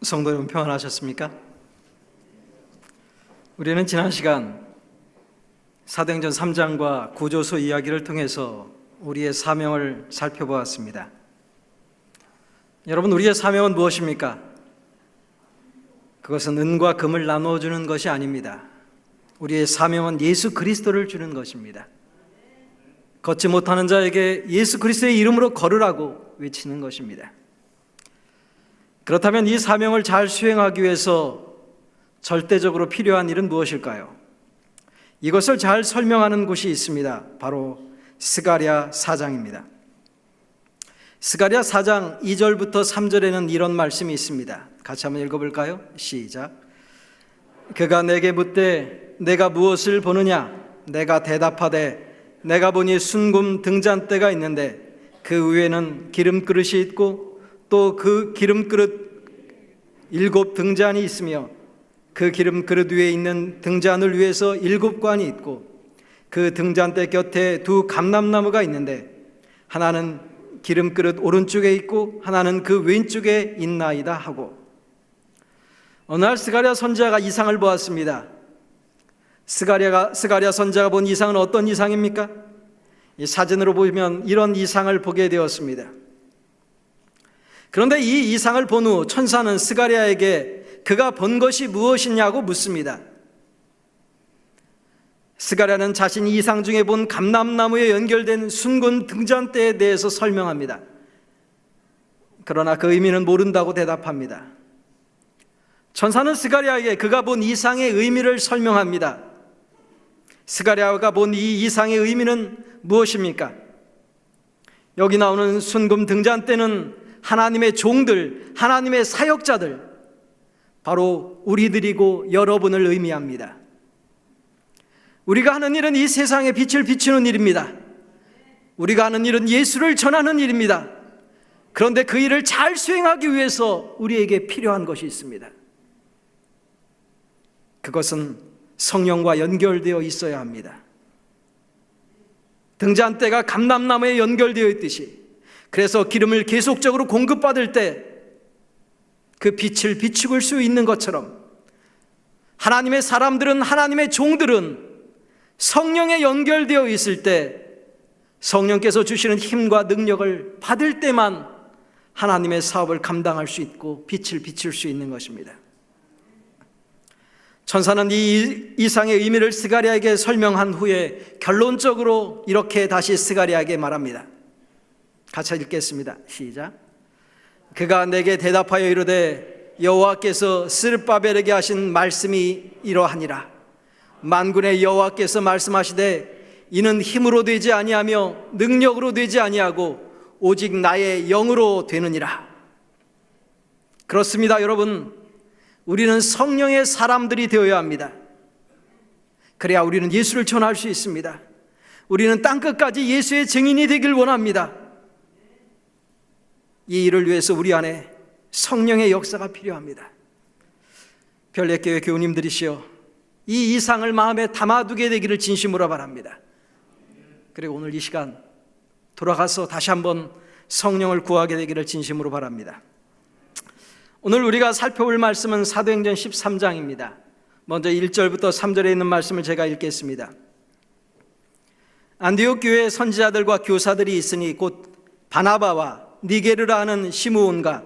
성도 여러분 평안하셨습니까? 우리는 지난 시간 사도행전 3장과 구조서 이야기를 통해서 우리의 사명을 살펴보았습니다. 여러분, 우리의 사명은 무엇입니까? 그것은 은과 금을 나누어주는 것이 아닙니다. 우리의 사명은 예수 그리스도를 주는 것입니다. 걷지 못하는 자에게 예수 그리스도의 이름으로 걸으라고 외치는 것입니다. 그렇다면 이 사명을 잘 수행하기 위해서 절대적으로 필요한 일은 무엇일까요? 이것을 잘 설명하는 곳이 있습니다. 바로 스가랴 4장입니다. 스가랴 4장 2절부터 3절에는 이런 말씀이 있습니다. 같이 한번 읽어볼까요? 시작. 그가 내게 묻되 내가 무엇을 보느냐? 내가 대답하되 내가 보니 순금 등잔대가 있는데 그 위에는 기름그릇이 있고 또 그 기름그릇 7 등잔이 있으며 그 기름그릇 위에 있는 등잔을 위해서 7관이 있고 그 등잔대 곁에 2 감람나무가 있는데 하나는 기름그릇 오른쪽에 있고 하나는 그 왼쪽에 있나이다 하고, 어느 날 스가랴 선지자가 이상을 보았습니다. 스가랴 선지자가 본 이상은 어떤 이상입니까? 이 사진으로 보면 이런 이상을 보게 되었습니다. 그런데 이 이상을 본 후 천사는 스가랴에게 그가 본 것이 무엇이냐고 묻습니다. 스가랴는 자신이 이상 중에 본 감람나무에 연결된 순금 등잔대에 대해서 설명합니다. 그러나 그 의미는 모른다고 대답합니다. 천사는 스가랴에게 그가 본 이상의 의미를 설명합니다. 스가랴가 본 이 이상의 의미는 무엇입니까? 여기 나오는 순금 등잔대는 하나님의 종들, 하나님의 사역자들, 바로 우리들이고 여러분을 의미합니다. 우리가 하는 일은 이 세상에 빛을 비추는 일입니다. 우리가 하는 일은 예수를 전하는 일입니다. 그런데 그 일을 잘 수행하기 위해서 우리에게 필요한 것이 있습니다. 그것은 성령과 연결되어 있어야 합니다. 등잔대가 감람나무에 연결되어 있듯이, 그래서 기름을 계속적으로 공급받을 때 그 빛을 비추길 수 있는 것처럼 하나님의 사람들은, 하나님의 종들은 성령에 연결되어 있을 때 성령께서 주시는 힘과 능력을 받을 때만 하나님의 사업을 감당할 수 있고 빛을 비출 수 있는 것입니다. 천사는 이 이상의 의미를 스가랴에게 설명한 후에 결론적으로 이렇게 다시 스가랴에게 말합니다. 같이 읽겠습니다. 시작. 그가 내게 대답하여 이르되 여호와께서 스룹바벨에게 하신 말씀이 이러하니라. 만군의 여호와께서 말씀하시되 이는 힘으로 되지 아니하며 능력으로 되지 아니하고 오직 나의 영으로 되느니라. 그렇습니다, 여러분. 우리는 성령의 사람들이 되어야 합니다. 그래야 우리는 예수를 전할 수 있습니다. 우리는 땅끝까지 예수의 증인이 되길 원합니다. 이 일을 위해서 우리 안에 성령의 역사가 필요합니다. 별내교회 교우님들이시여, 이 이상을 마음에 담아두게 되기를 진심으로 바랍니다. 그리고 오늘 이 시간 돌아가서 다시 한번 성령을 구하게 되기를 진심으로 바랍니다. 오늘 우리가 살펴볼 말씀은 사도행전 13장입니다. 먼저 1절부터 3절에 있는 말씀을 제가 읽겠습니다. 안디옥 교회에 선지자들과 교사들이 있으니 곧 바나바와 니게르라 하는 시므온과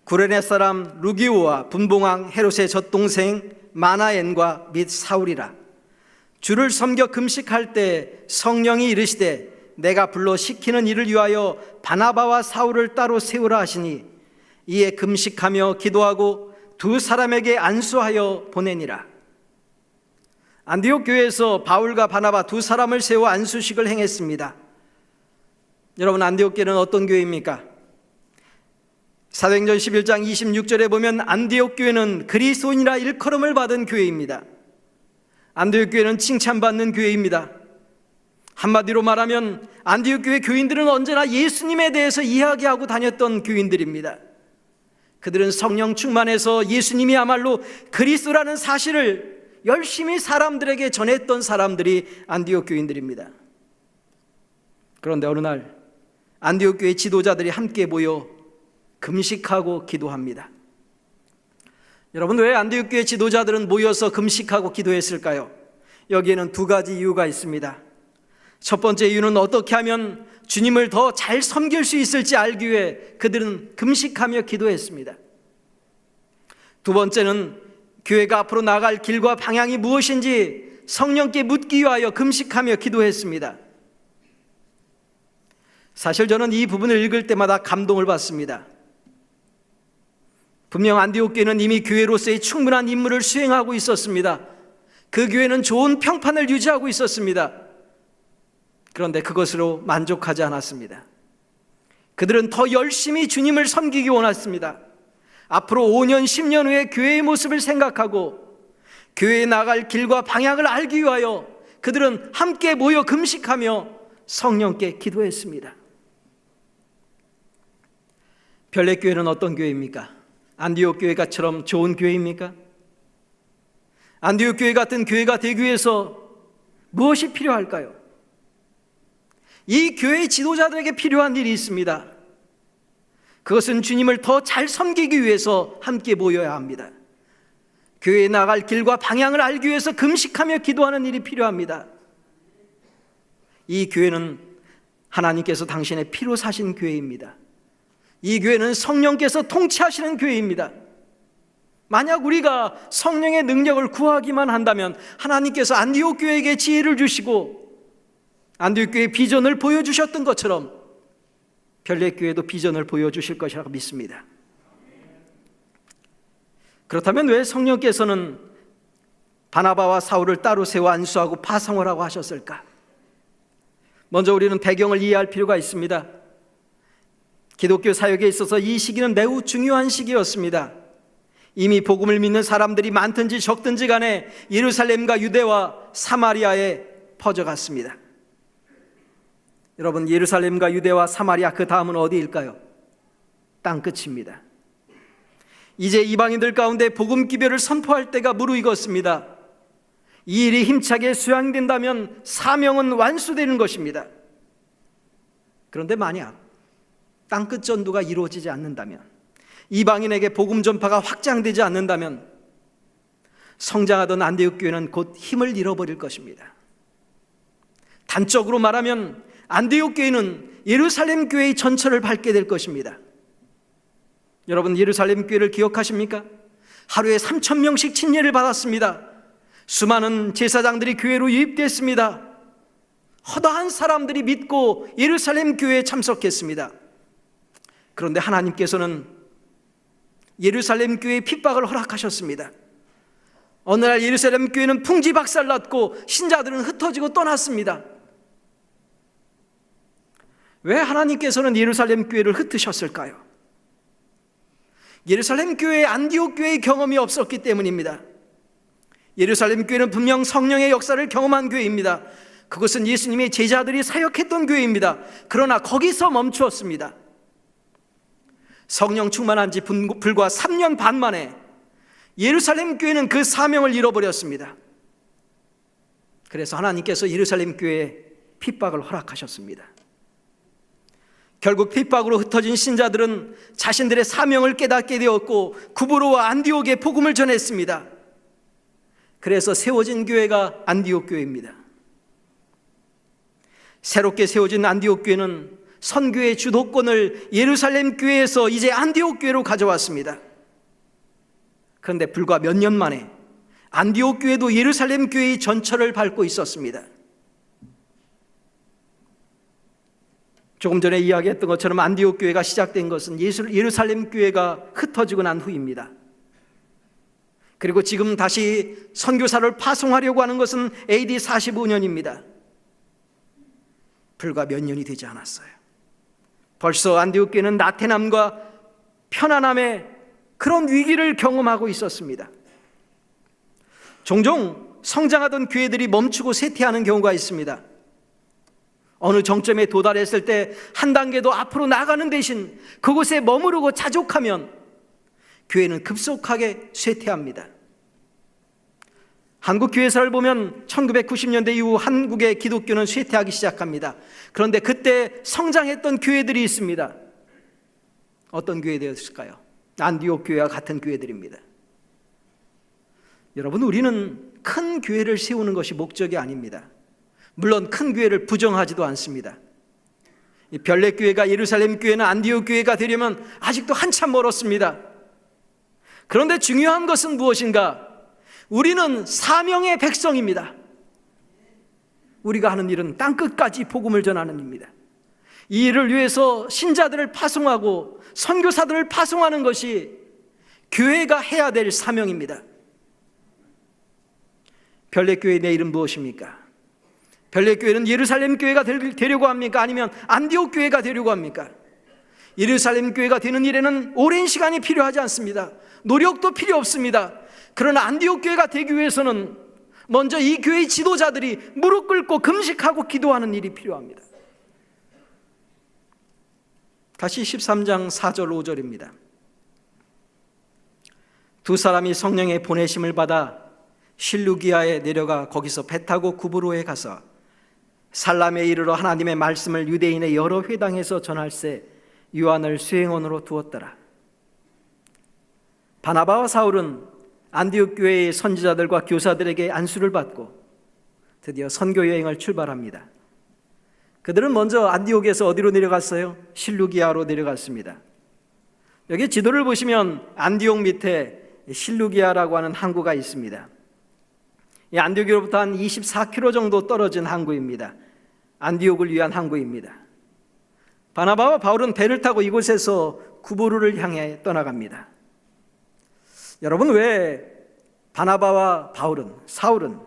구레네 사람 루기오와 분봉왕 헤롯의 젖동생 마나엔과 및 사울이라. 주를 섬겨 금식할 때 성령이 이르시되 내가 불러 시키는 일을 위하여 바나바와 사울을 따로 세우라 하시니 이에 금식하며 기도하고 2 사람에게 안수하여 보내니라. 안디옥 교회에서 바울과 바나바 2 사람을 세워 안수식을 행했습니다. 여러분, 안디옥 교회는 어떤 교회입니까? 사도행전 11장 26절에 보면 안디옥 교회는 그리스도인이라 일컬음을 받은 교회입니다. 안디옥 교회는 칭찬받는 교회입니다. 한마디로 말하면 안디옥 교회 교인들은 언제나 예수님에 대해서 이야기하고 다녔던 교인들입니다. 그들은 성령 충만해서 예수님이야말로 그리스도라는 사실을 열심히 사람들에게 전했던 사람들이 안디옥 교인들입니다. 그런데 어느 날 안디옥 교회 지도자들이 함께 모여 금식하고 기도합니다. 여러분, 왜 안디옥 교회 지도자들은 모여서 금식하고 기도했을까요? 여기에는 두 가지 이유가 있습니다. 첫 번째 이유는 어떻게 하면 주님을 더 잘 섬길 수 있을지 알기 위해 그들은 금식하며 기도했습니다. 두 번째는 교회가 앞으로 나갈 길과 방향이 무엇인지 성령께 묻기 위하여 금식하며 기도했습니다. 사실 저는 이 부분을 읽을 때마다 감동을 받습니다. 분명 안디옥 교회는 이미 교회로서의 충분한 임무를 수행하고 있었습니다. 그 교회는 좋은 평판을 유지하고 있었습니다. 그런데 그것으로 만족하지 않았습니다. 그들은 더 열심히 주님을 섬기기 원했습니다. 앞으로 5년, 10년 후에 교회의 모습을 생각하고 교회에 나갈 길과 방향을 알기 위하여 그들은 함께 모여 금식하며 성령께 기도했습니다. 별내교회는 어떤 교회입니까? 안디옥 교회가처럼 좋은 교회입니까? 안디옥 교회 같은 교회가 되기 위해서 무엇이 필요할까요? 이 교회 지도자들에게 필요한 일이 있습니다. 그것은 주님을 더 잘 섬기기 위해서 함께 모여야 합니다. 교회에 나갈 길과 방향을 알기 위해서 금식하며 기도하는 일이 필요합니다. 이 교회는 하나님께서 당신의 피로 사신 교회입니다. 이 교회는 성령께서 통치하시는 교회입니다. 만약 우리가 성령의 능력을 구하기만 한다면 하나님께서 안디옥 교회에게 지혜를 주시고 안디옥 교회의 비전을 보여주셨던 것처럼 별내교회도 비전을 보여주실 것이라고 믿습니다. 그렇다면 왜 성령께서는 바나바와 사울을 따로 세워 안수하고 파송을 하고 하셨을까? 먼저 우리는 배경을 이해할 필요가 있습니다. 기독교 사역에 있어서 이 시기는 매우 중요한 시기였습니다. 이미 복음을 믿는 사람들이 많든지 적든지 간에 예루살렘과 유대와 사마리아에 퍼져갔습니다. 여러분, 예루살렘과 유대와 사마리아 그 다음은 어디일까요? 땅끝입니다. 이제 이방인들 가운데 복음 기별을 선포할 때가 무르익었습니다. 이 일이 힘차게 수행된다면 사명은 완수되는 것입니다. 그런데 만약 땅끝 전도가 이루어지지 않는다면, 이방인에게 복음 전파가 확장되지 않는다면 성장하던 안디옥 교회는 곧 힘을 잃어버릴 것입니다. 단적으로 말하면 안디옥 교회는 예루살렘 교회의 전철을 밟게 될 것입니다. 여러분, 예루살렘 교회를 기억하십니까? 하루에 3,000명씩 침례를 받았습니다. 수많은 제사장들이 교회로 유입됐습니다. 허다한 사람들이 믿고 예루살렘 교회에 참석했습니다. 그런데 하나님께서는 예루살렘 교회의 핍박을 허락하셨습니다. 어느 날 예루살렘 교회는 풍지박살났고 신자들은 흩어지고 떠났습니다. 왜 하나님께서는 예루살렘 교회를 흩으셨을까요? 예루살렘 교회에 안디옥 교회의 경험이 없었기 때문입니다. 예루살렘 교회는 분명 성령의 역사를 경험한 교회입니다. 그것은 예수님의 제자들이 사역했던 교회입니다. 그러나 거기서 멈추었습니다. 성령 충만한 지 불과 3년 반 만에 예루살렘 교회는 그 사명을 잃어버렸습니다. 그래서 하나님께서 예루살렘 교회에 핍박을 허락하셨습니다. 결국 핍박으로 흩어진 신자들은 자신들의 사명을 깨닫게 되었고 구브로와 안디옥에 복음을 전했습니다. 그래서 세워진 교회가 안디옥 교회입니다. 새롭게 세워진 안디옥 교회는 선교의 주도권을 예루살렘 교회에서 이제 안디옥 교회로 가져왔습니다. 그런데 불과 몇 년 만에 안디옥 교회도 예루살렘 교회의 전철을 밟고 있었습니다. 조금 전에 이야기했던 것처럼 안디옥 교회가 시작된 것은 예루살렘 교회가 흩어지고 난 후입니다. 그리고 지금 다시 선교사를 파송하려고 하는 것은 AD 45년입니다. 불과 몇 년이 되지 않았어요. 벌써 안디옥 교회는 나태남과 편안함의 그런 위기를 경험하고 있었습니다. 종종 성장하던 교회들이 멈추고 쇠퇴하는 경우가 있습니다. 어느 정점에 도달했을 때 한 단계 더 앞으로 나가는 대신 그곳에 머무르고 자족하면 교회는 급속하게 쇠퇴합니다. 한국 교회사를 보면 1990년대 이후 한국의 기독교는 쇠퇴하기 시작합니다. 그런데 그때 성장했던 교회들이 있습니다. 어떤 교회들이었을까요? 안디옥 교회와 같은 교회들입니다. 여러분, 우리는 큰 교회를 세우는 것이 목적이 아닙니다. 물론 큰 교회를 부정하지도 않습니다. 별내교회가 예루살렘 교회나 안디옥 교회가 되려면 아직도 한참 멀었습니다. 그런데 중요한 것은 무엇인가? 우리는 사명의 백성입니다. 우리가 하는 일은 땅끝까지 복음을 전하는 일입니다. 이 일을 위해서 신자들을 파송하고 선교사들을 파송하는 것이 교회가 해야 될 사명입니다. 별내교회의 내일은 무엇입니까? 별내교회는 예루살렘 교회가 되려고 합니까? 아니면 안디옥 교회가 되려고 합니까? 예루살렘 교회가 되는 일에는 오랜 시간이 필요하지 않습니다. 노력도 필요 없습니다. 그러나 안디옥 교회가 되기 위해서는 먼저 이 교회의 지도자들이 무릎 꿇고 금식하고 기도하는 일이 필요합니다. 다시 13장 4절 5절입니다. 두 사람이 성령의 보내심을 받아 실루기아에 내려가 거기서 배 타고 구브로에 가서 살람에 이르러 하나님의 말씀을 유대인의 여러 회당에서 전할세 요한을 수행원으로 두었더라. 바나바와 사울은 안디옥 교회의 선지자들과 교사들에게 안수를 받고 드디어 선교 여행을 출발합니다. 그들은 먼저 안디옥에서 어디로 내려갔어요? 실루기아로 내려갔습니다. 여기 지도를 보시면 안디옥 밑에 실루기아라고 하는 항구가 있습니다. 이 안디옥으로부터 한 24km 정도 떨어진 항구입니다. 안디옥을 위한 항구입니다. 바나바와 바울은 배를 타고 이곳에서 구브로를 향해 떠나갑니다. 여러분, 왜 바나바와 바울은, 사울은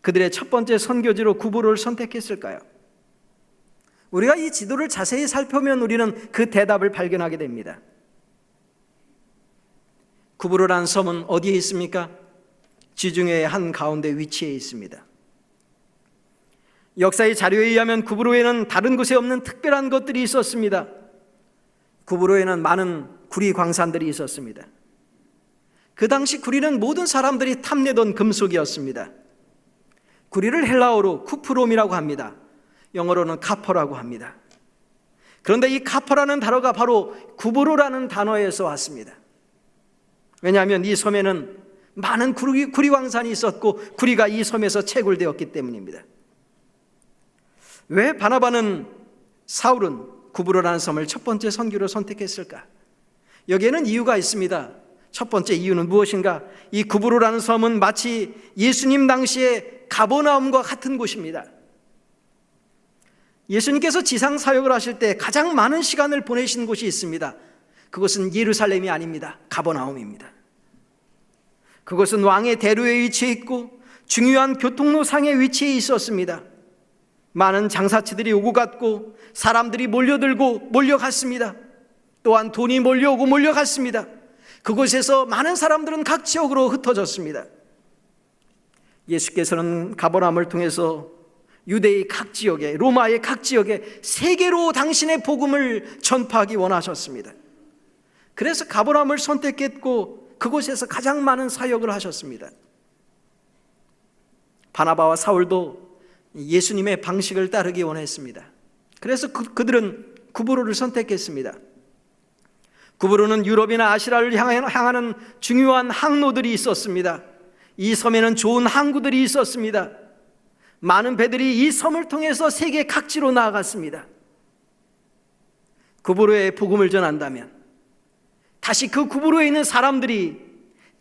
그들의 첫 번째 선교지로 구브로를 선택했을까요? 우리가 이 지도를 자세히 살펴보면 우리는 그 대답을 발견하게 됩니다. 구브로라는 섬은 어디에 있습니까? 지중해의 한 가운데 위치해 있습니다. 역사의 자료에 의하면 구브로에는 다른 곳에 없는 특별한 것들이 있었습니다. 구브로에는 많은 구리 광산들이 있었습니다. 그 당시 구리는 모든 사람들이 탐내던 금속이었습니다. 구리를 헬라어로 쿠프롬이라고 합니다. 영어로는 카퍼라고 합니다. 그런데 이 카퍼라는 단어가 바로 구브로라는 단어에서 왔습니다. 왜냐하면 이 섬에는 많은 구리 광산이 있었고 구리가 이 섬에서 채굴되었기 때문입니다. 왜 바나바는 사울은 구브로라는 섬을 첫 번째 선교로 선택했을까? 여기에는 이유가 있습니다. 첫 번째 이유는 무엇인가? 이 구브로라는 섬은 마치 예수님 당시에 가버나움과 같은 곳입니다. 예수님께서 지상 사역을 하실 때 가장 많은 시간을 보내신 곳이 있습니다. 그것은 예루살렘이 아닙니다. 가버나움입니다. 그것은 왕의 대로에 위치해 있고 중요한 교통로상에 위치해 있었습니다. 많은 장사치들이 오고 갔고 사람들이 몰려갔습니다. 또한 돈이 몰려오고 몰려갔습니다. 그곳에서 많은 사람들은 각 지역으로 흩어졌습니다. 예수께서는 가버나움을 통해서 유대의 각 지역에, 로마의 각 지역에 세계로 당신의 복음을 전파하기 원하셨습니다. 그래서 가버나움을 선택했고 그곳에서 가장 많은 사역을 하셨습니다. 바나바와 사울도 예수님의 방식을 따르기 원했습니다. 그래서 그들은 구브로를 선택했습니다. 구브로는 유럽이나 아시아를 향하는 중요한 항로들이 있었습니다. 이 섬에는 좋은 항구들이 있었습니다. 많은 배들이 이 섬을 통해서 세계 각지로 나아갔습니다. 구브로에 복음을 전한다면 다시 그 구브로에 있는 사람들이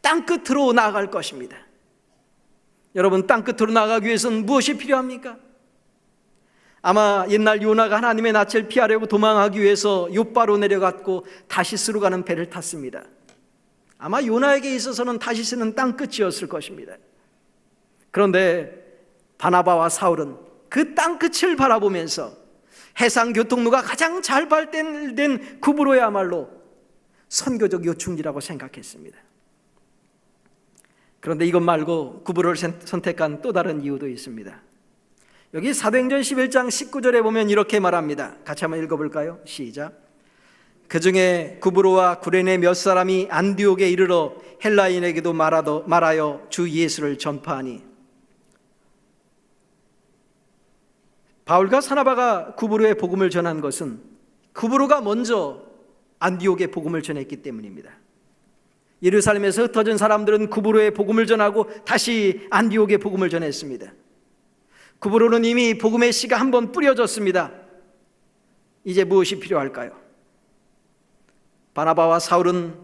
땅끝으로 나아갈 것입니다. 여러분, 땅끝으로 나아가기 위해서는 무엇이 필요합니까? 아마 옛날 요나가 하나님의 낯을 피하려고 도망하기 위해서 욥바로 내려갔고 다시스로 가는 배를 탔습니다. 아마 요나에게 있어서는 다시스는 땅끝이었을 것입니다. 그런데 바나바와 사울은 그 땅끝을 바라보면서 해상 교통로가 가장 잘 발달된 구브로야말로 선교적 요충지라고 생각했습니다. 그런데 이것 말고 구브로를 선택한 또 다른 이유도 있습니다. 여기 사도행전 11장 19절에 보면 이렇게 말합니다. 같이 한번 읽어볼까요? 시작. 그 중에 구브로와 구레네 몇 사람이 안디옥에 이르러 헬라인에게도 말하여 주 예수를 전파하니. 바울과 사나바가 구브로에 복음을 전한 것은 구브로가 먼저 안디옥에 복음을 전했기 때문입니다. 예루살렘에서 흩어진 사람들은 구브로에 복음을 전하고 다시 안디옥에 복음을 전했습니다. 구브로는 이미 복음의 씨가 한번 뿌려졌습니다. 이제 무엇이 필요할까요? 바나바와 사울은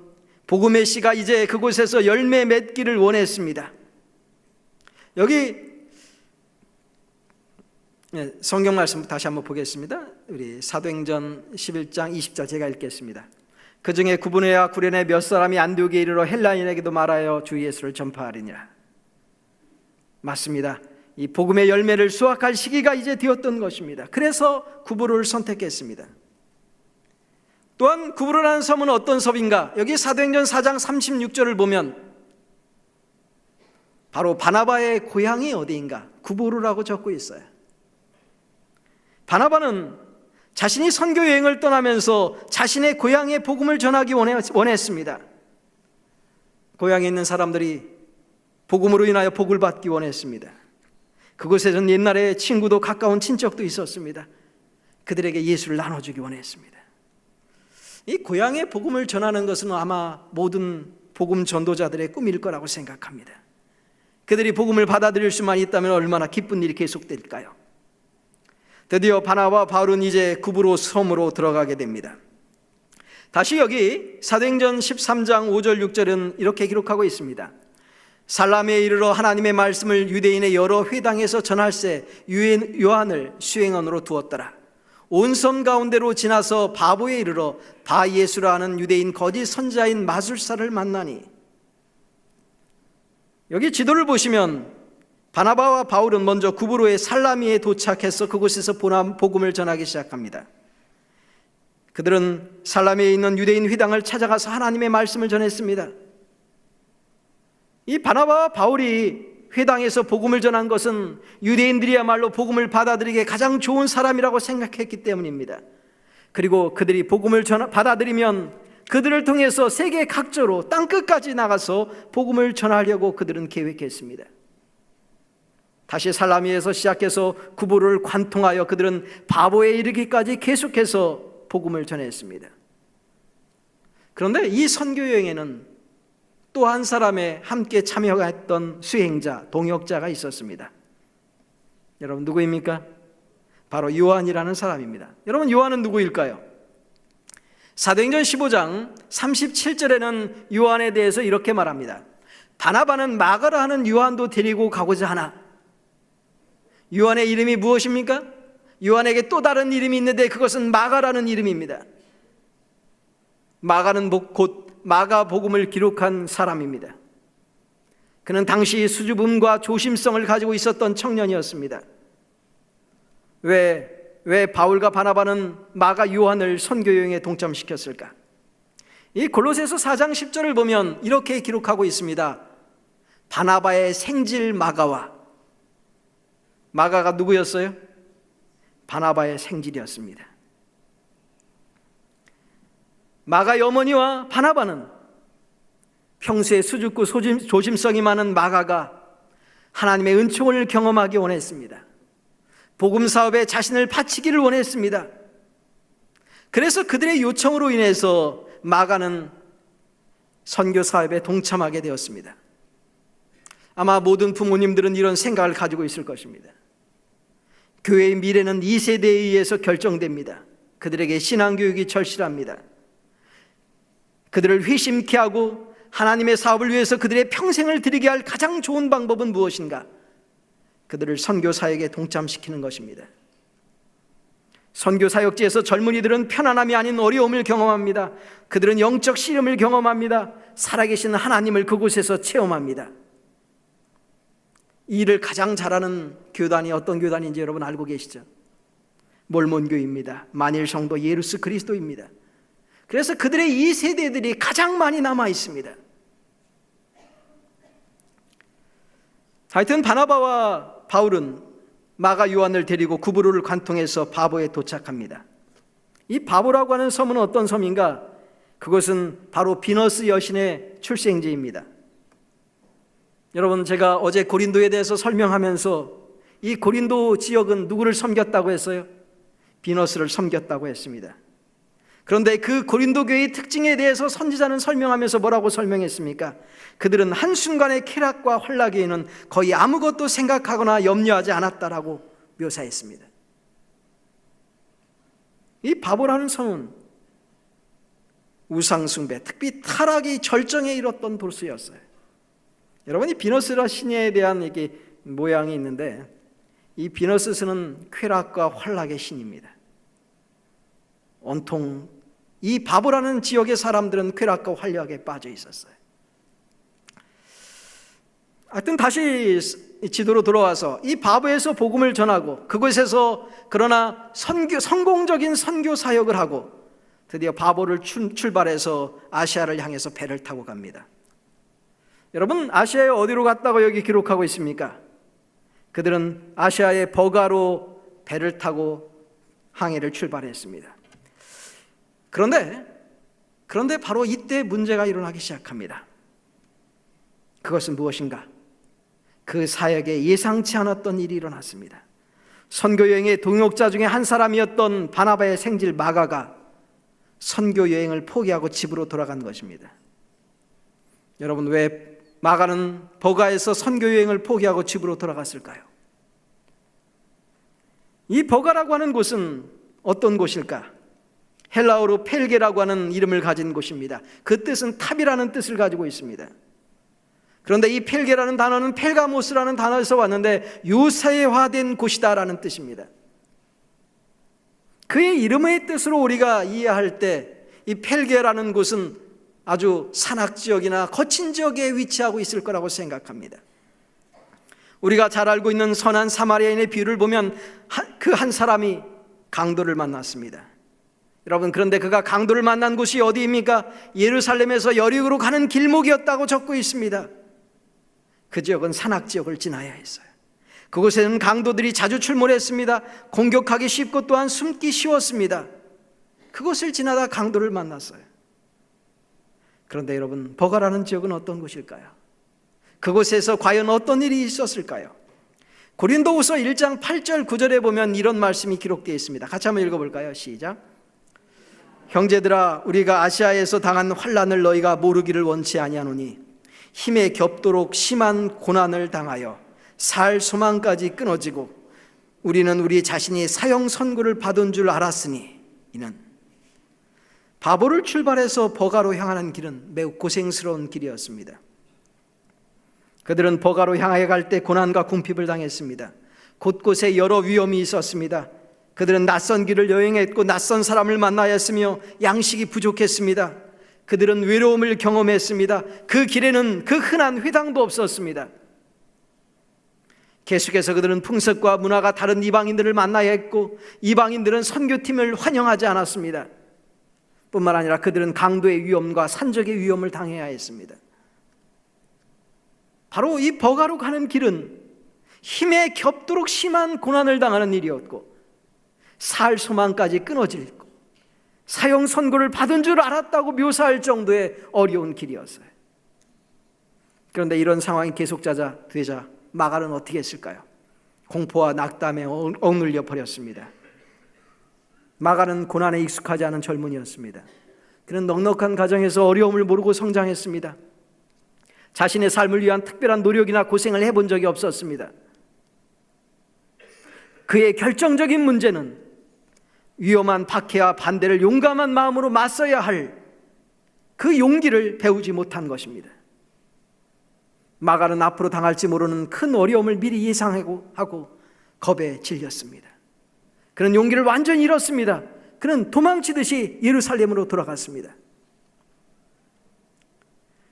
복음의 씨가 이제 그곳에서 열매 맺기를 원했습니다. 여기 성경 말씀 다시 한번 보겠습니다. 우리 사도행전 11장 20절 제가 읽겠습니다. 그 중에 구브로와 구레네 몇 사람이 안디옥에 이르러 헬라인에게도 말하여 주 예수를 전파하리니라. 맞습니다. 이 복음의 열매를 수확할 시기가 이제 되었던 것입니다. 그래서 구브로를 선택했습니다. 또한 구브로라는 섬은 어떤 섬인가? 여기 사도행전 4장 36절을 보면 바로 바나바의 고향이 어디인가? 구브로라고 적고 있어요. 바나바는 자신이 선교 여행을 떠나면서 자신의 고향에 복음을 전하기 원했습니다. 고향에 있는 사람들이 복음으로 인하여 복을 받기 원했습니다. 그곳에는 옛날에 친구도 가까운 친척도 있었습니다. 그들에게 예수를 나눠주기 원했습니다. 이 고향에 복음을 전하는 것은 아마 모든 복음 전도자들의 꿈일 거라고 생각합니다. 그들이 복음을 받아들일 수만 있다면 얼마나 기쁜 일이 계속될까요? 드디어 바나바와 바울은 이제 구브로 섬으로 들어가게 됩니다. 다시 여기 사도행전 13장 5절 6절은 이렇게 기록하고 있습니다. 살라미에 이르러 하나님의 말씀을 유대인의 여러 회당에서 전할세 요한을 수행원으로 두었더라. 온 섬 가운데로 지나서 바보에 이르러 바 예수라 하는 유대인 거짓 선지자인 마술사를 만나니. 여기 지도를 보시면 바나바와 바울은 먼저 구브로의 살라미에 도착해서 그곳에서 복음을 전하기 시작합니다. 그들은 살라미에 있는 유대인 회당을 찾아가서 하나님의 말씀을 전했습니다. 이 바나바와 바울이 회당에서 복음을 전한 것은 유대인들이야말로 복음을 받아들이기에 가장 좋은 사람이라고 생각했기 때문입니다. 그리고 그들이 복음을 받아들이면 그들을 통해서 세계 각지로 땅끝까지 나가서 복음을 전하려고 그들은 계획했습니다. 다시 살라미에서 시작해서 구브로를 관통하여 그들은 바보에 이르기까지 계속해서 복음을 전했습니다. 그런데 이 선교 여행에는 또 한 사람의 함께 참여했던 수행자, 동역자가 있었습니다. 여러분 누구입니까? 바로 요한이라는 사람입니다. 여러분 요한은 누구일까요? 사도행전 15장 37절에는 요한에 대해서 이렇게 말합니다. 바나바는 마가라 하는 요한도 데리고 가고자 하나. 요한의 이름이 무엇입니까? 요한에게 또 다른 이름이 있는데 그것은 마가라는 이름입니다. 마가는 곧 마가복음을 기록한 사람입니다. 그는 당시 수줍음과 조심성을 가지고 있었던 청년이었습니다. 왜 바울과 바나바는 마가 요한을 선교여행에 동참시켰을까? 이 골로새서 4장 10절을 보면 이렇게 기록하고 있습니다. 바나바의 생질 마가와, 마가가 누구였어요? 바나바의 생질이었습니다. 마가의 어머니와 바나바는 평소에 수줍고 조심성이 많은 마가가 하나님의 은총을 경험하기 원했습니다. 복음 사업에 자신을 바치기를 원했습니다. 그래서 그들의 요청으로 인해서 마가는 선교 사업에 동참하게 되었습니다. 아마 모든 부모님들은 이런 생각을 가지고 있을 것입니다. 교회의 미래는 2세대에 의해서 결정됩니다. 그들에게 신앙교육이 절실합니다. 그들을 회심케 하고 하나님의 사업을 위해서 그들의 평생을 드리게 할 가장 좋은 방법은 무엇인가? 그들을 선교 사역에 동참시키는 것입니다. 선교 사역지에서 젊은이들은 편안함이 아닌 어려움을 경험합니다. 그들은 영적 시름을 경험합니다. 살아계신 하나님을 그곳에서 체험합니다. 이 일을 가장 잘하는 교단이 어떤 교단인지 여러분 알고 계시죠? 몰몬교입니다. 만일성도 예루스 그리스도입니다. 그래서 그들의 이 세대들이 가장 많이 남아 있습니다. 하여튼 바나바와 바울은 마가 요한을 데리고 구브로를 관통해서 바보에 도착합니다. 이 바보라고 하는 섬은 어떤 섬인가? 그것은 바로 비너스 여신의 출생지입니다. 여러분, 제가 어제 고린도에 대해서 설명하면서 이 고린도 지역은 누구를 섬겼다고 했어요? 비너스를 섬겼다고 했습니다. 그런데 그 고린도 교회의 특징에 대해서 선지자는 설명하면서 뭐라고 설명했습니까? 그들은 한순간의 쾌락과 환락에는 거의 아무것도 생각하거나 염려하지 않았다라고 묘사했습니다. 이 바보라는 성은 우상숭배, 특히 타락이 절정에 이뤘던 도시였어요. 여러분, 이 비너스라 신에 대한 이게 모양이 있는데, 이 비너스는 쾌락과 환락의 신입니다. 온통 이 바보라는 지역의 사람들은 쾌락과 환락에 빠져 있었어요. 하여튼 다시 지도로 돌아와서 이 바보에서 복음을 전하고 그곳에서 그러나 성공적인 선교 사역을 하고 드디어 바보를 출발해서 아시아를 향해서 배를 타고 갑니다. 여러분, 아시아에 어디로 갔다고 여기 기록하고 있습니까? 그들은 아시아의 버가로 배를 타고 항해를 출발했습니다. 그런데 바로 이때 문제가 일어나기 시작합니다. 그것은 무엇인가? 그 사역에 예상치 않았던 일이 일어났습니다. 선교 여행의 동역자 중에 한 사람이었던 바나바의 생질 마가가 선교 여행을 포기하고 집으로 돌아간 것입니다. 여러분, 왜 마가는 버가에서 선교 여행을 포기하고 집으로 돌아갔을까요? 이 버가라고 하는 곳은 어떤 곳일까? 헬라어로 펠게라고 하는 이름을 가진 곳입니다. 그 뜻은 탑이라는 뜻을 가지고 있습니다. 그런데 이 펠게라는 단어는 펠가모스라는 단어에서 왔는데 유세화된 곳이다라는 뜻입니다. 그의 이름의 뜻으로 우리가 이해할 때 이 펠게라는 곳은 아주 산악지역이나 거친 지역에 위치하고 있을 거라고 생각합니다. 우리가 잘 알고 있는 선한 사마리아인의 비유를 보면 그 한 사람이 강도를 만났습니다. 여러분, 그런데 그가 강도를 만난 곳이 어디입니까? 예루살렘에서 여리고로 가는 길목이었다고 적고 있습니다. 그 지역은 산악지역을 지나야 했어요. 그곳에는 강도들이 자주 출몰했습니다. 공격하기 쉽고 또한 숨기 쉬웠습니다. 그곳을 지나다 강도를 만났어요. 그런데 여러분, 버가라는 지역은 어떤 곳일까요? 그곳에서 과연 어떤 일이 있었을까요? 고린도후서 1장 8절 9절에 보면 이런 말씀이 기록되어 있습니다. 같이 한번 읽어볼까요? 시작. 형제들아, 우리가 아시아에서 당한 환난을 너희가 모르기를 원치 아니하노니 힘에 겹도록 심한 고난을 당하여 살 소망까지 끊어지고 우리는 우리 자신이 사형 선고를 받은 줄 알았으니 이는 바보를 출발해서 버가로 향하는 길은 매우 고생스러운 길이었습니다. 그들은 버가로 향해 갈 때 고난과 궁핍을 당했습니다. 곳곳에 여러 위험이 있었습니다. 그들은 낯선 길을 여행했고 낯선 사람을 만나야 했으며 양식이 부족했습니다. 그들은 외로움을 경험했습니다. 그 길에는 그 흔한 회당도 없었습니다. 계속해서 그들은 풍습과 문화가 다른 이방인들을 만나야 했고 이방인들은 선교팀을 환영하지 않았습니다. 뿐만 아니라 그들은 강도의 위험과 산적의 위험을 당해야 했습니다. 바로 이 버가로 가는 길은 힘에 겹도록 심한 고난을 당하는 일이었고 살 소망까지 끊어지고 사형 선고를 받은 줄 알았다고 묘사할 정도의 어려운 길이었어요. 그런데 이런 상황이 계속되자 마가는 어떻게 했을까요? 공포와 낙담에 억눌려 버렸습니다. 마가는 고난에 익숙하지 않은 젊은이였습니다. 그는 넉넉한 가정에서 어려움을 모르고 성장했습니다. 자신의 삶을 위한 특별한 노력이나 고생을 해본 적이 없었습니다. 그의 결정적인 문제는 위험한 박해와 반대를 용감한 마음으로 맞서야 할 그 용기를 배우지 못한 것입니다. 마가는 앞으로 당할지 모르는 큰 어려움을 미리 예상하고 겁에 질렸습니다. 그는 용기를 완전히 잃었습니다. 그는 도망치듯이 예루살렘으로 돌아갔습니다.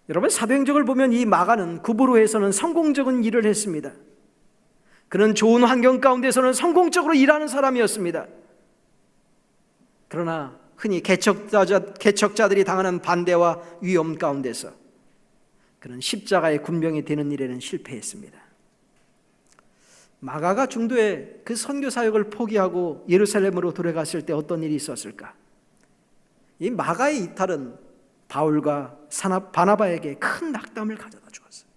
여러분, 사도행적을 보면 이 마가는 구브로에서는 성공적인 일을 했습니다. 그는 좋은 환경 가운데서는 성공적으로 일하는 사람이었습니다. 그러나 흔히 개척자들이 당하는 반대와 위험 가운데서 그는 십자가의 군병이 되는 일에는 실패했습니다. 마가가 중도에 그 선교 사역을 포기하고 예루살렘으로 돌아갔을 때 어떤 일이 있었을까? 이 마가의 이탈은 바울과 바나바에게 큰 낙담을 가져다 주었어요.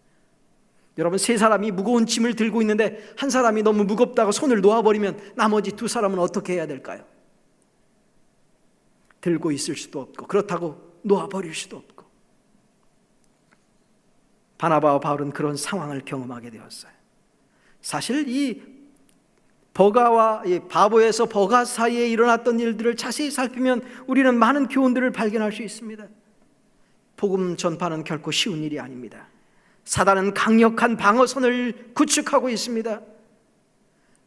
여러분, 세 사람이 무거운 짐을 들고 있는데 한 사람이 너무 무겁다고 손을 놓아버리면 나머지 두 사람은 어떻게 해야 될까요? 들고 있을 수도 없고 그렇다고 놓아버릴 수도 없고, 바나바와 바울은 그런 상황을 경험하게 되었어요. 사실 이 버가와 이 바보에서 버가 사이에 일어났던 일들을 자세히 살피면 우리는 많은 교훈들을 발견할 수 있습니다. 복음 전파는 결코 쉬운 일이 아닙니다. 사단은 강력한 방어선을 구축하고 있습니다.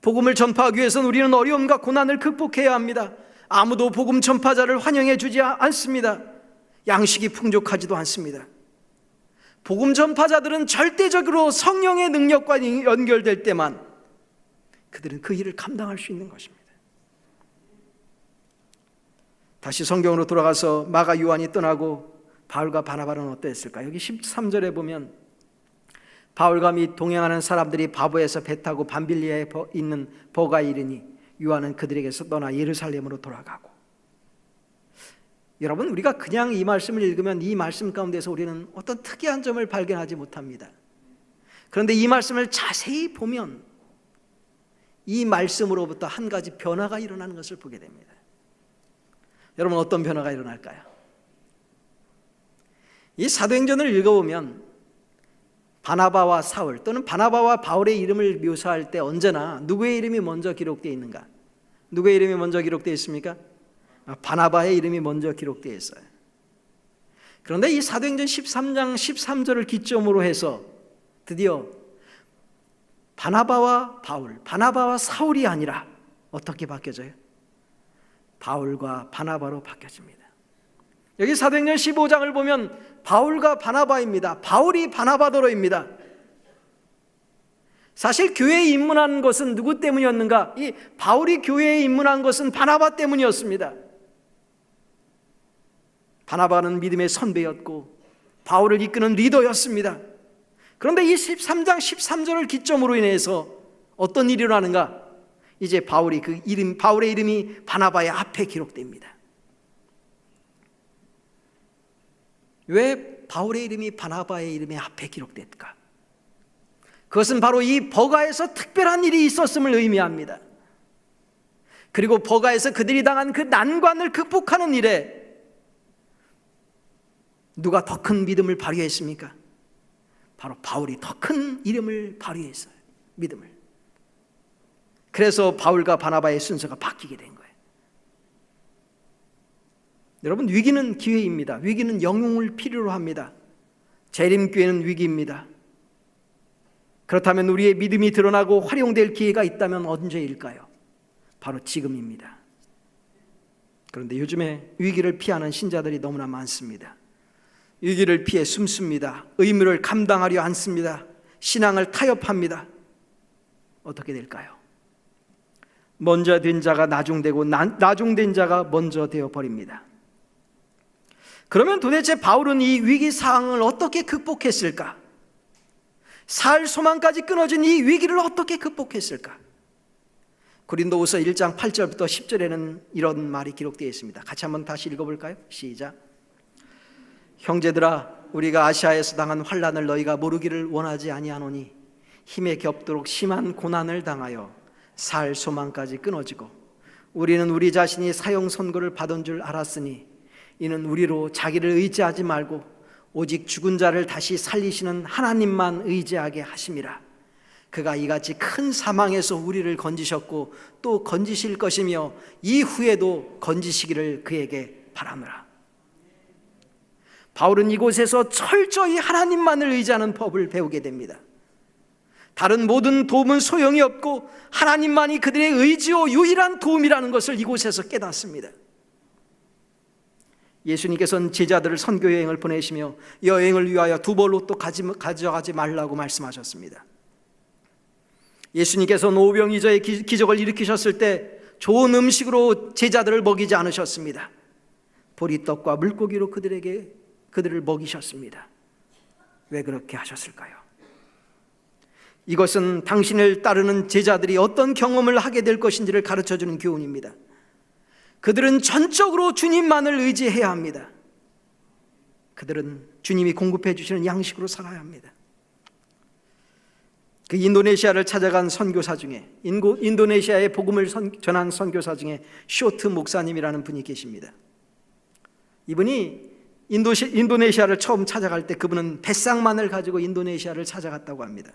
복음을 전파하기 위해서는 우리는 어려움과 고난을 극복해야 합니다. 아무도 복음 전파자를 환영해 주지 않습니다. 양식이 풍족하지도 않습니다. 복음 전파자들은 절대적으로 성령의 능력과 연결될 때만 그들은 그 일을 감당할 수 있는 것입니다. 다시 성경으로 돌아가서 마가 요한이 떠나고 바울과 바나바는 어땠을까? 여기 13절에 보면 바울과 및 동행하는 사람들이 바보에서 배 타고 밤빌리아에 있는 버가에 이르니 요한은 그들에게서 떠나 예루살렘으로 돌아가고. 여러분, 우리가 그냥 이 말씀을 읽으면 이 말씀 가운데서 우리는 어떤 특이한 점을 발견하지 못합니다. 그런데 이 말씀을 자세히 보면 이 말씀으로부터 한 가지 변화가 일어나는 것을 보게 됩니다. 여러분, 어떤 변화가 일어날까요? 이 사도행전을 읽어보면 바나바와 사울 또는 바나바와 바울의 이름을 묘사할 때 언제나 누구의 이름이 먼저 기록되어 있는가? 누구의 이름이 먼저 기록되어 있습니까? 바나바의 이름이 먼저 기록되어 있어요. 그런데 이 사도행전 13장 13절을 기점으로 해서 드디어 바나바와 바울, 바나바와 사울이 아니라 어떻게 바뀌어져요? 바울과 바나바로 바뀌어집니다. 여기 사도행전 15장을 보면 바울과 바나바입니다. 바울이 바나바더로입니다. 사실 교회에 입문한 것은 누구 때문이었는가? 이 바울이 교회에 입문한 것은 바나바 때문이었습니다. 바나바는 믿음의 선배였고 바울을 이끄는 리더였습니다. 그런데 이 13장 13절을 기점으로 인해서 어떤 일이 일어나는가? 이제 바울의 이름이 바나바의 앞에 기록됩니다. 왜 바울의 이름이 바나바의 이름의 앞에 기록됐을까? 그것은 바로 이 버가에서 특별한 일이 있었음을 의미합니다. 그리고 버가에서 그들이 당한 그 난관을 극복하는 일에 누가 더 큰 믿음을 발휘했습니까? 바로 바울이 더 큰 이름을 발휘했어요. 믿음을. 그래서 바울과 바나바의 순서가 바뀌게 된 거예요. 여러분, 위기는 기회입니다. 위기는 영웅을 필요로 합니다. 재림교회는 위기입니다. 그렇다면 우리의 믿음이 드러나고 활용될 기회가 있다면 언제일까요? 바로 지금입니다. 그런데 요즘에 위기를 피하는 신자들이 너무나 많습니다. 위기를 피해 숨습니다. 의무를 감당하려 않습니다. 신앙을 타협합니다. 어떻게 될까요? 먼저 된 자가 나중되고 나중된 자가 먼저 되어버립니다. 그러면 도대체 바울은 이 위기 상황을 어떻게 극복했을까? 살 소망까지 끊어진 이 위기를 어떻게 극복했을까? 고린도후서 1장 8절부터 10절에는 이런 말이 기록되어 있습니다. 같이 한번 다시 읽어볼까요? 시작. 형제들아, 우리가 아시아에서 당한 환난을 너희가 모르기를 원하지 아니하노니 힘에 겹도록 심한 고난을 당하여 살 소망까지 끊어지고 우리는 우리 자신이 사형 선고를 받은 줄 알았으니 이는 우리로 자기를 의지하지 말고 오직 죽은 자를 다시 살리시는 하나님만 의지하게 하심이라. 그가 이같이 큰 사망에서 우리를 건지셨고 또 건지실 것이며 이후에도 건지시기를 그에게 바라노라. 바울은 이곳에서 철저히 하나님만을 의지하는 법을 배우게 됩니다. 다른 모든 도움은 소용이 없고 하나님만이 그들의 의지요 유일한 도움이라는 것을 이곳에서 깨닫습니다. 예수님께서는 제자들을 선교 여행을 보내시며 여행을 위하여 두벌 로또 가져가지 말라고 말씀하셨습니다. 예수님께서는 오병이어의 기적을 일으키셨을 때 좋은 음식으로 제자들을 먹이지 않으셨습니다. 보리떡과 물고기로 그들을 먹이셨습니다. 왜 그렇게 하셨을까요? 이것은 당신을 따르는 제자들이 어떤 경험을 하게 될 것인지를 가르쳐주는 교훈입니다. 그들은 전적으로 주님만을 의지해야 합니다. 그들은 주님이 공급해 주시는 양식으로 살아야 합니다. 그 인도네시아를 찾아간 선교사 중에 인도네시아의 복음을 전한 선교사 중에 쇼트 목사님이라는 분이 계십니다. 이분이 인도네시아를 처음 찾아갈 때 그분은 뱃상만을 가지고 인도네시아를 찾아갔다고 합니다.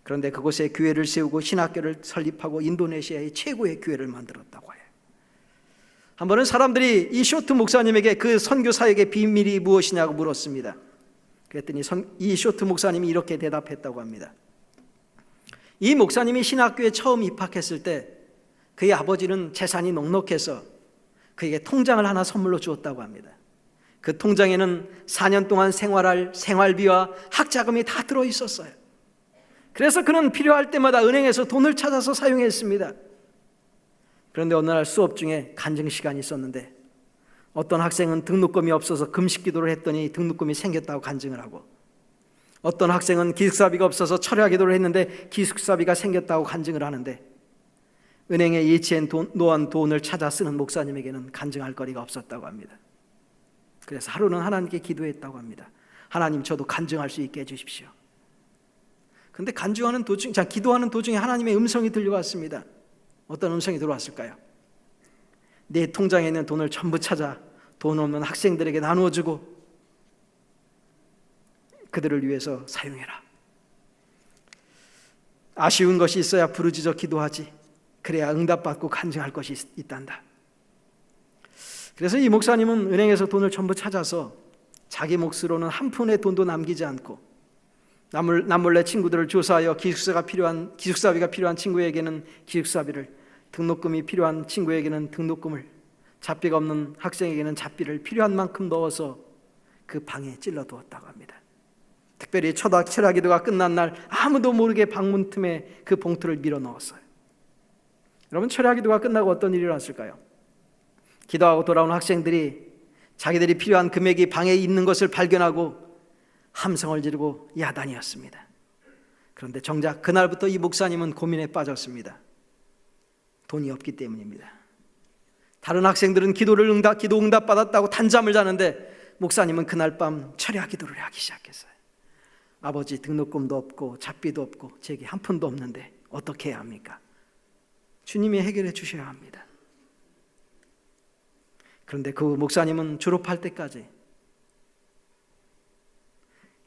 그런데 그곳에 교회를 세우고 신학교를 설립하고 인도네시아의 최고의 교회를 만들었다고 해요. 한 번은 사람들이 이 쇼트 목사님에게 그 선교 사역의 비밀이 무엇이냐고 물었습니다. 그랬더니 이 쇼트 목사님이 이렇게 대답했다고 합니다. 이 목사님이 신학교에 처음 입학했을 때 그의 아버지는 재산이 넉넉해서 그에게 통장을 하나 선물로 주었다고 합니다. 그 통장에는 4년 동안 생활할 생활비와 학자금이 다 들어있었어요. 그래서 그는 필요할 때마다 은행에서 돈을 찾아서 사용했습니다. 그런데 어느 날 수업 중에 간증 시간이 있었는데 어떤 학생은 등록금이 없어서 금식 기도를 했더니 등록금이 생겼다고 간증을 하고, 어떤 학생은 기숙사비가 없어서 철야 기도를 했는데 기숙사비가 생겼다고 간증을 하는데, 은행에 예치해 놓은 돈을 찾아 쓰는 목사님에게는 간증할 거리가 없었다고 합니다. 그래서 하루는 하나님께 기도했다고 합니다. 하나님, 저도 간증할 수 있게 해주십시오. 그런데 기도하는 도중에 하나님의 음성이 들려왔습니다. 어떤 음성이 들어왔을까요? 내 통장에 있는 돈을 전부 찾아 돈 없는 학생들에게 나누어주고 그들을 위해서 사용해라. 아쉬운 것이 있어야 부르짖어 기도하지, 그래야 응답받고 간증할 것이 있단다. 그래서 이 목사님은 은행에서 돈을 전부 찾아서 자기 몫으로는 한 푼의 돈도 남기지 않고 남몰래 친구들을 조사하여 기숙사비가 필요한 친구에게는 기숙사비를, 등록금이 필요한 친구에게는 등록금을, 잡비가 없는 학생에게는 잡비를 필요한 만큼 넣어서 그 방에 찔러두었다고 합니다. 특별히 철야 기도가 끝난 날 아무도 모르게 방문 틈에 그 봉투를 밀어 넣었어요. 여러분, 철야 기도가 끝나고 어떤 일이 일어났을까요? 기도하고 돌아온 학생들이 자기들이 필요한 금액이 방에 있는 것을 발견하고 함성을 지르고 야단이었습니다. 그런데 정작 그날부터 이 목사님은 고민에 빠졌습니다. 돈이 없기 때문입니다. 다른 학생들은 기도 응답 받았다고 단잠을 자는데 목사님은 그날 밤 철야 기도를 하기 시작했어요. 아버지, 등록금도 없고 잡비도 없고 제게 한 푼도 없는데 어떻게 해야 합니까? 주님이 해결해 주셔야 합니다. 그런데 그 목사님은 졸업할 때까지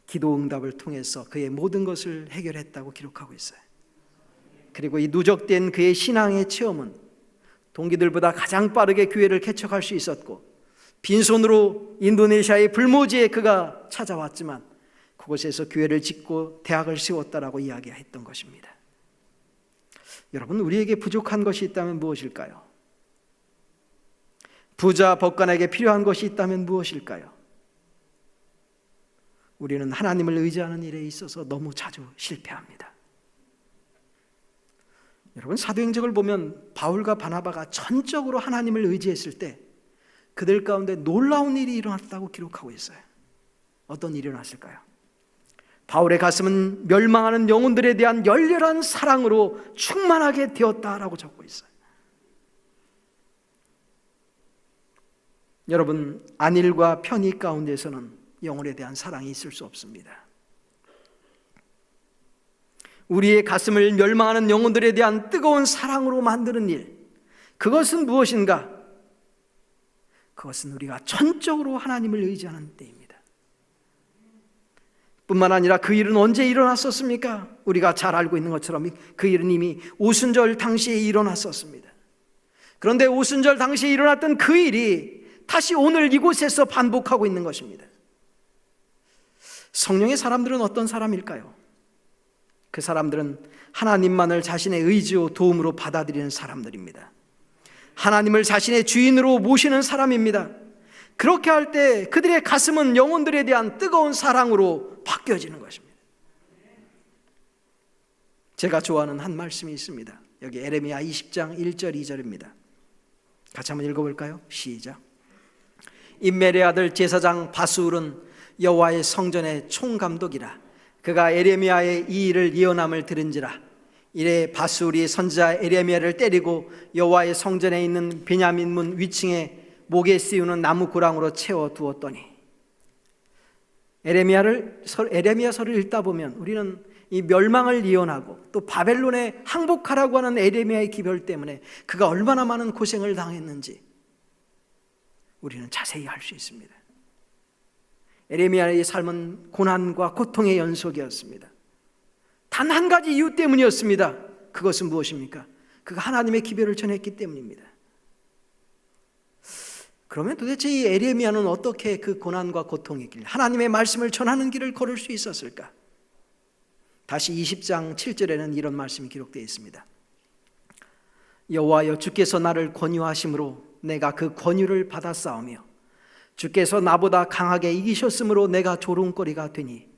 기도 응답을 통해서 그의 모든 것을 해결했다고 기록하고 있어요. 그리고 이 누적된 그의 신앙의 체험은 동기들보다 가장 빠르게 교회를 개척할 수 있었고, 빈손으로 인도네시아의 불모지에 그가 찾아왔지만 그곳에서 교회를 짓고 대학을 세웠다라고 이야기했던 것입니다. 여러분, 우리에게 부족한 것이 있다면 무엇일까요? 부자 법관에게 필요한 것이 있다면 무엇일까요? 우리는 하나님을 의지하는 일에 있어서 너무 자주 실패합니다. 여러분, 사도행전을 보면 바울과 바나바가 전적으로 하나님을 의지했을 때 그들 가운데 놀라운 일이 일어났다고 기록하고 있어요. 어떤 일이 일어났을까요? 바울의 가슴은 멸망하는 영혼들에 대한 열렬한 사랑으로 충만하게 되었다라고 적고 있어요. 여러분, 안일과 편의 가운데서는 영혼에 대한 사랑이 있을 수 없습니다. 우리의 가슴을 멸망하는 영혼들에 대한 뜨거운 사랑으로 만드는 일, 그것은 무엇인가? 그것은 우리가 전적으로 하나님을 의지하는 때입니다. 뿐만 아니라 그 일은 언제 일어났었습니까? 우리가 잘 알고 있는 것처럼 그 일은 이미 오순절 당시에 일어났었습니다. 그런데 오순절 당시에 일어났던 그 일이 다시 오늘 이곳에서 반복하고 있는 것입니다. 성령의 사람들은 어떤 사람일까요? 그 사람들은 하나님만을 자신의 의지요 도움으로 받아들이는 사람들입니다. 하나님을 자신의 주인으로 모시는 사람입니다. 그렇게 할 때 그들의 가슴은 영혼들에 대한 뜨거운 사랑으로 바뀌어지는 것입니다. 제가 좋아하는 한 말씀이 있습니다. 여기 에레미야 20장 1절 2절입니다. 같이 한번 읽어볼까요? 시작. 임멜의 아들 제사장 바수울은 여호와의 성전의 총감독이라. 그가 에레미야의 이 일을 예언함을 들은지라. 이래 바수울이 선지자 에레미야를 때리고 여호와의 성전에 있는 베냐민 문 위층에 목에 씌우는 나무 고랑으로 채워 두었더니. 에레미야서를 읽다 보면 우리는 이 멸망을 예언하고 또 바벨론에 항복하라고 하는 에레미야의 기별 때문에 그가 얼마나 많은 고생을 당했는지, 우리는 자세히 알 수 있습니다. 에레미야의 삶은 고난과 고통의 연속이었습니다. 단 한 가지 이유 때문이었습니다. 그것은 무엇입니까? 그가 하나님의 기별을 전했기 때문입니다. 그러면 도대체 이 에레미야는 어떻게 그 고난과 고통의 길, 하나님의 말씀을 전하는 길을 걸을 수 있었을까? 다시 20장 7절에는 이런 말씀이 기록되어 있습니다. 여호와여, 주께서 나를 권유하심으로 내가 그 권유를 받았사오며 주께서 나보다 강하게 이기셨으므로 내가 조롱거리가 되니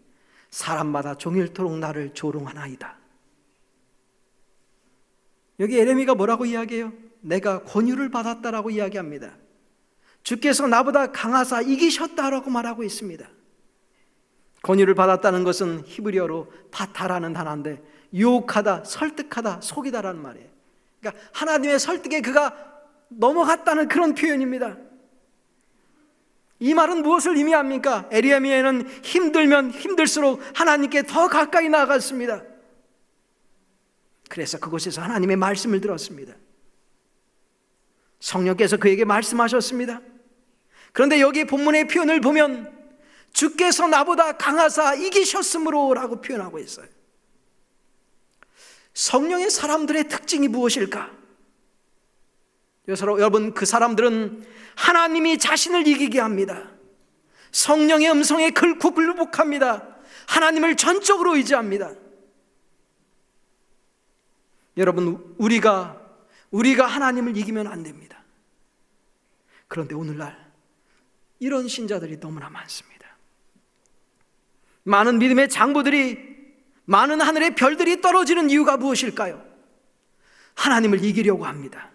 사람마다 종일토록 나를 조롱하나이다. 여기 에레미야가 뭐라고 이야기해요? 내가 권유를 받았다라고 이야기합니다. 주께서 나보다 강하사 이기셨다라고 말하고 있습니다. 권유를 받았다는 것은 히브리어로 파타라는 단어인데 유혹하다, 설득하다, 속이다라는 말이에요. 그러니까 하나님의 설득에 그가 넘어갔다는 그런 표현입니다. 이 말은 무엇을 의미합니까? 에레미야는 힘들면 힘들수록 하나님께 더 가까이 나아갔습니다. 그래서 그곳에서 하나님의 말씀을 들었습니다. 성령께서 그에게 말씀하셨습니다. 그런데 여기 본문의 표현을 보면 주께서 나보다 강하사 이기셨으므로 라고 표현하고 있어요. 성령의 사람들의 특징이 무엇일까? 여러분, 그 사람들은 하나님이 자신을 이기게 합니다. 성령의 음성에 결코 굴복합니다. 하나님을 전적으로 의지합니다. 여러분, 우리가 하나님을 이기면 안 됩니다. 그런데 오늘날 이런 신자들이 너무나 많습니다. 많은 믿음의 장부들이, 많은 하늘의 별들이 떨어지는 이유가 무엇일까요? 하나님을 이기려고 합니다.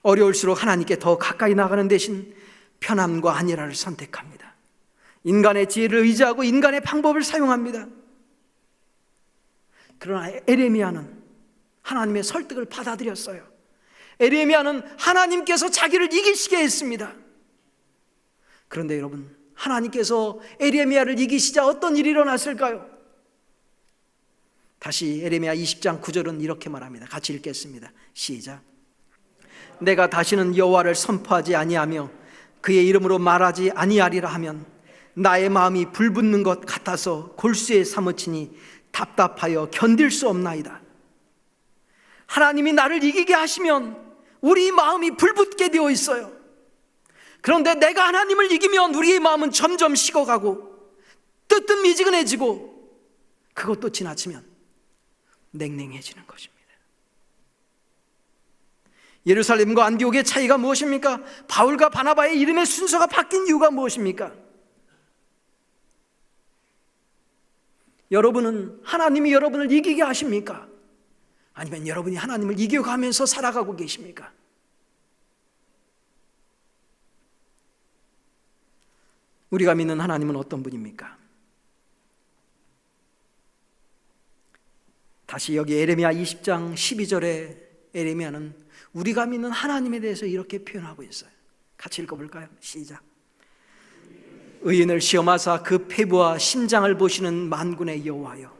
어려울수록 하나님께 더 가까이 나가는 대신 편함과 안일함을 선택합니다. 인간의 지혜를 의지하고 인간의 방법을 사용합니다. 그러나 에레미야는 하나님의 설득을 받아들였어요. 에레미야는 하나님께서 자기를 이기시게 했습니다. 그런데 여러분, 하나님께서 에레미야를 이기시자 어떤 일이 일어났을까요? 다시 에레미야 20장 9절은 이렇게 말합니다. 같이 읽겠습니다. 시작. 내가 다시는 여호와를 선포하지 아니하며 그의 이름으로 말하지 아니하리라 하면 나의 마음이 불붙는 것 같아서 골수에 사무치니 답답하여 견딜 수 없나이다. 하나님이 나를 이기게 하시면 우리 마음이 불붙게 되어 있어요. 그런데 내가 하나님을 이기면 우리의 마음은 점점 식어가고 뜨뜻미지근해지고 그것도 지나치면 냉랭해지는 것입니다. 예루살렘과 안디옥의 차이가 무엇입니까? 바울과 바나바의 이름의 순서가 바뀐 이유가 무엇입니까? 여러분은 하나님이 여러분을 이기게 하십니까? 아니면 여러분이 하나님을 이겨가면서 살아가고 계십니까? 우리가 믿는 하나님은 어떤 분입니까? 다시 여기 에레미야 20장 12절에 에레미야는 우리가 믿는 하나님에 대해서 이렇게 표현하고 있어요. 같이 읽어볼까요? 시작. 의인을 시험하사 그 폐부와 심장을 보시는 만군의 여호와여,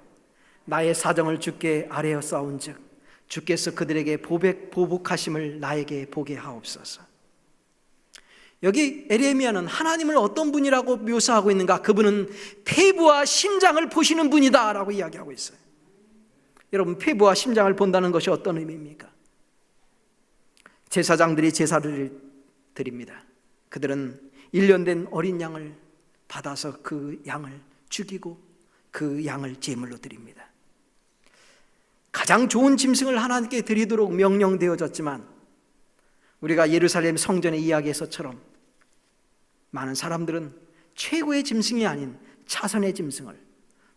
나의 사정을 주께 아뢰어 싸운즉 주께서 그들에게 보복하심을 나에게 보게 하옵소서. 여기 에레미야는 하나님을 어떤 분이라고 묘사하고 있는가? 그분은 폐부와 심장을 보시는 분이다 라고 이야기하고 있어요. 여러분, 폐부와 심장을 본다는 것이 어떤 의미입니까? 제사장들이 제사를 드립니다. 그들은 1년 된 어린 양을 받아서 그 양을 죽이고 그 양을 제물로 드립니다. 가장 좋은 짐승을 하나님께 드리도록 명령되어졌지만 우리가 예루살렘 성전의 이야기에서처럼 많은 사람들은 최고의 짐승이 아닌 차선의 짐승을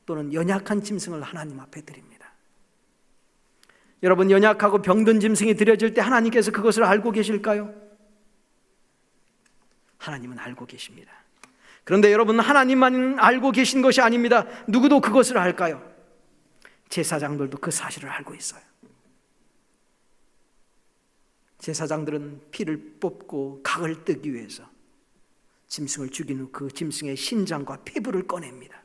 또는 연약한 짐승을 하나님 앞에 드립니다. 여러분, 연약하고 병든 짐승이 드려질 때 하나님께서 그것을 알고 계실까요? 하나님은 알고 계십니다. 그런데 여러분, 하나님만 알고 계신 것이 아닙니다. 누구도 그것을 알까요? 제사장들도 그 사실을 알고 있어요. 제사장들은 피를 뽑고 각을 뜨기 위해서 짐승을 죽인 후 그 짐승의 심장과 폐부를 꺼냅니다.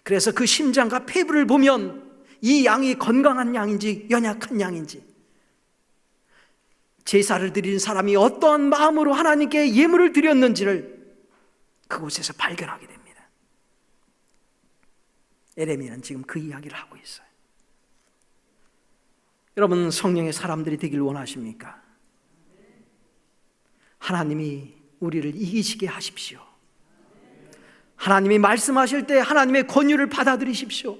그래서 그 심장과 폐부를 보면 이 양이 건강한 양인지 연약한 양인지, 제사를 드린 사람이 어떠한 마음으로 하나님께 예물을 드렸는지를 그곳에서 발견하게 됩니다. 에레미야는 지금 그 이야기를 하고 있어요. 여러분, 성령의 사람들이 되길 원하십니까? 하나님이 우리를 이기시게 하십시오. 하나님이 말씀하실 때 하나님의 권유를 받아들이십시오.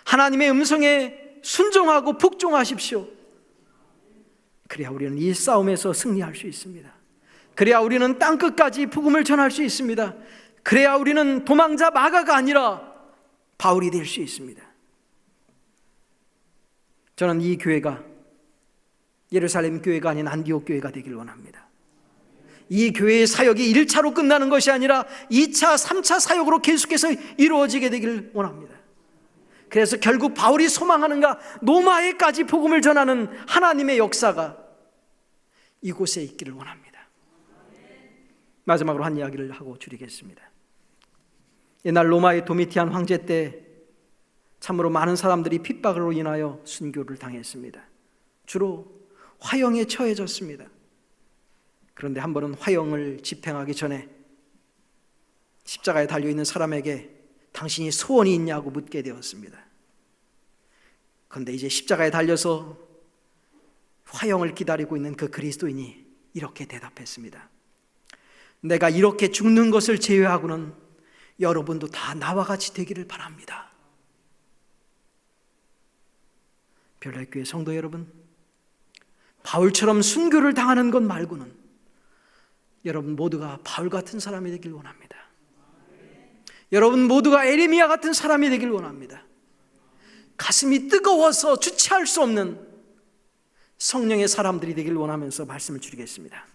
하나님의 음성에 순종하고 복종하십시오. 그래야 우리는 이 싸움에서 승리할 수 있습니다. 그래야 우리는 땅끝까지 복음을 전할 수 있습니다. 그래야 우리는 도망자 마가가 아니라 바울이 될 수 있습니다. 저는 이 교회가 예루살렘 교회가 아닌 안디옥 교회가 되길 원합니다. 이 교회의 사역이 1차로 끝나는 것이 아니라 2차, 3차 사역으로 계속해서 이루어지게 되길 원합니다. 그래서 결국 바울이 소망하는가, 노마에까지 복음을 전하는 하나님의 역사가 이곳에 있기를 원합니다. 마지막으로 한 이야기를 하고 줄이겠습니다. 옛날 로마의 도미티안 황제 때 참으로 많은 사람들이 핍박으로 인하여 순교를 당했습니다. 주로 화형에 처해졌습니다. 그런데 한 번은 화형을 집행하기 전에 십자가에 달려있는 사람에게 당신이 소원이 있냐고 묻게 되었습니다. 그런데 이제 십자가에 달려서 화형을 기다리고 있는 그 그리스도인이 이렇게 대답했습니다. 내가 이렇게 죽는 것을 제외하고는 여러분도 다 나와 같이 되기를 바랍니다. 별내교회 성도 여러분, 바울처럼 순교를 당하는 것 말고는 여러분 모두가 바울 같은 사람이 되길 원합니다. 여러분 모두가 에레미야 같은 사람이 되길 원합니다. 가슴이 뜨거워서 주체할 수 없는 성령의 사람들이 되길 원하면서 말씀을 드리겠습니다.